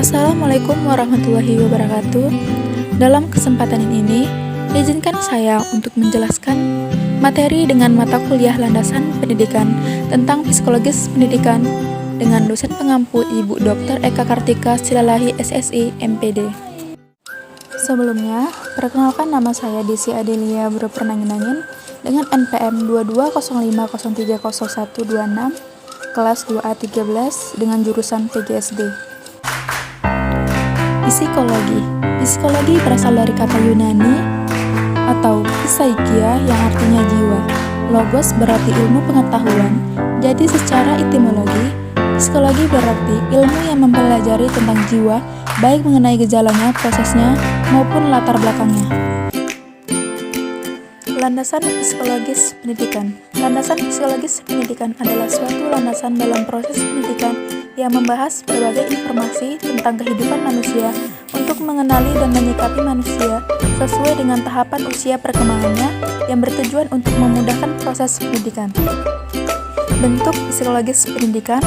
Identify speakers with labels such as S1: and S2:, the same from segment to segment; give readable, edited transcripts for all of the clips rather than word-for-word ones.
S1: Assalamualaikum warahmatullahi wabarakatuh. Dalam kesempatan ini, izinkan saya untuk menjelaskan materi dengan mata kuliah landasan pendidikan tentang psikologis pendidikan dengan dosen pengampu Ibu Dr. Eka Kartika Silalahi SSI MPD. Sebelumnya, perkenalkan nama saya Desi Adelia Berpernangin dengan NPM 2205030126 kelas 2A13 dengan jurusan PGSD. Psikologi. Psikologi berasal dari kata Yunani atau psykia yang artinya jiwa. Logos berarti ilmu pengetahuan. Jadi secara etimologi, psikologi berarti ilmu yang mempelajari tentang jiwa, baik mengenai gejalanya, prosesnya, maupun latar belakangnya. Landasan psikologis pendidikan. Landasan psikologis pendidikan adalah suatu landasan dalam proses pendidikan yang membahas berbagai informasi tentang kehidupan manusia untuk mengenali dan menyikapi manusia sesuai dengan tahapan usia perkembangannya yang bertujuan untuk memudahkan proses pendidikan. Bentuk psikologis pendidikan: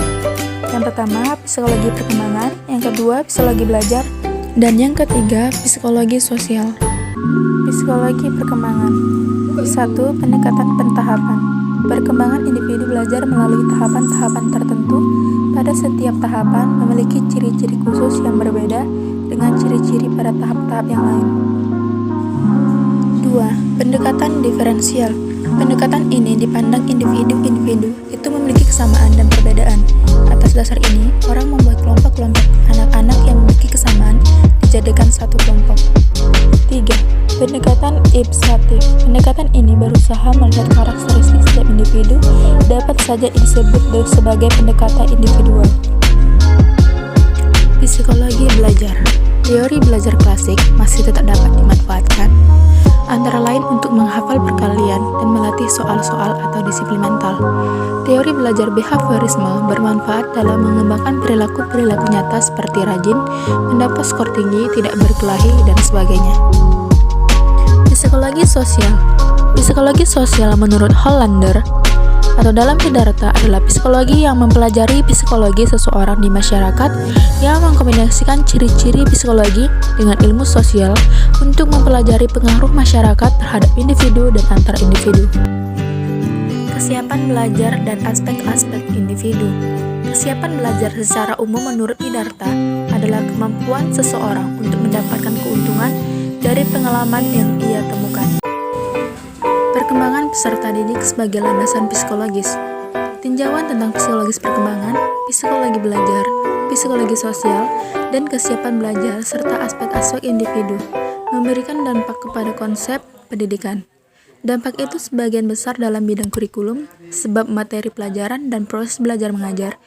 S1: yang pertama, psikologi perkembangan, yang kedua, psikologi belajar, dan yang ketiga, psikologi sosial. Psikologi perkembangan. 1. Pendekatan pentahapan. Perkembangan individu belajar melalui tahapan-tahapan tertentu. Pada setiap tahapan memiliki ciri-ciri khusus yang berbeda dengan ciri-ciri pada tahap-tahap yang lain. 2. Pendekatan diferensial. Pendekatan ini dipandang individu-individu itu memiliki kesamaan dan perbedaan. Atas dasar ini, orang membuat kelompok-kelompok anak-anak yang memiliki kesamaan dijadikan satu kelompok. 3. Pendekatan ipsatif. Pendekatan ini berusaha melihat karakteristik setiap individu, dapat saja disebut sebagai pendekatan individual. Psikologi belajar. Teori belajar klasik masih tetap dapat dimanfaatkan, antara lain untuk menghafal perkalian dan melatih soal-soal atau disiplin mental. Teori belajar behaviorisme bermanfaat dalam mengembangkan perilaku-perilaku nyata seperti rajin, mendapat skor tinggi, tidak berkelahi, dan sebagainya. Psikologi sosial. Psikologi sosial menurut Hollander atau dalam Siddhartha adalah psikologi yang mempelajari psikologi seseorang di masyarakat yang mengkombinasikan ciri-ciri psikologi dengan ilmu sosial untuk mempelajari pengaruh masyarakat terhadap individu dan antar individu. Kesiapan belajar dan aspek-aspek individu. Kesiapan belajar secara umum menurut Siddhartha adalah kemampuan seseorang untuk mendapatkan keuntungan dari pengalaman yang ia temukan. Perkembangan peserta didik sebagai landasan psikologis. Tinjauan tentang psikologis perkembangan, psikologi belajar, psikologi sosial, dan kesiapan belajar serta aspek-aspek individu memberikan dampak kepada konsep pendidikan. Dampak itu sebagian besar dalam bidang kurikulum, sebab materi pelajaran dan proses belajar mengajar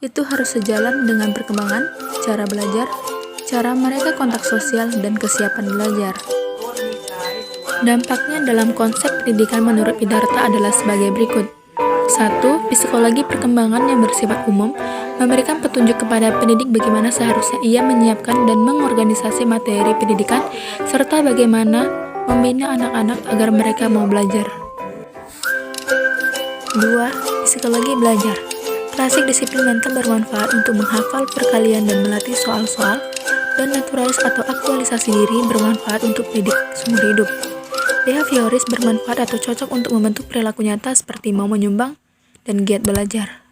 S1: itu harus sejalan dengan perkembangan, cara belajar, cara mereka kontak sosial, dan kesiapan belajar. Dampaknya dalam konsep pendidikan menurut Siddhartha adalah sebagai berikut. 1. Psikologi perkembangan yang bersifat umum memberikan petunjuk kepada pendidik bagaimana seharusnya ia menyiapkan dan mengorganisasi materi pendidikan serta bagaimana membina anak-anak agar mereka mau belajar. 2. Psikologi belajar. Klasik disiplin mental bermanfaat untuk menghafal perkalian dan melatih soal-soal, dan naturalis atau aktualisasi diri bermanfaat untuk pendidik seumur hidup. Behavioris bermanfaat atau cocok untuk membentuk perilaku nyata seperti mau menyumbang dan giat belajar.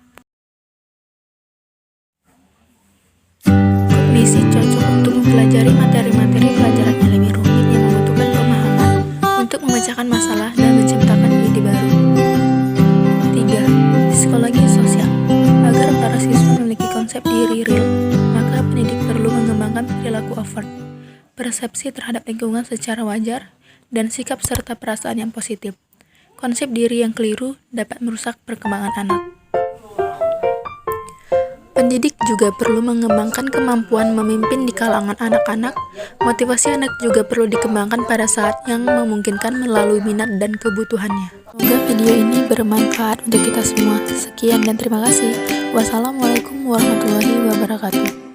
S1: Kognisi cocok untuk mempelajari materi-materi pelajaran yang lebih rumit yang membutuhkan pemahaman untuk memecahkan masalah dan menciptakan ide baru. 3. Psikologi sosial. Agar para siswa memiliki konsep diri real, maka pendidik perlu mengembangkan perilaku overt, persepsi terhadap lingkungan secara wajar, dan sikap serta perasaan yang positif. Konsep diri yang keliru dapat merusak perkembangan anak. Pendidik juga perlu mengembangkan kemampuan memimpin di kalangan anak-anak. Motivasi anak juga perlu dikembangkan pada saat yang memungkinkan melalui minat dan kebutuhannya. Semoga video ini bermanfaat untuk kita semua. Sekian dan terima kasih. Wassalamualaikum warahmatullahi wabarakatuh.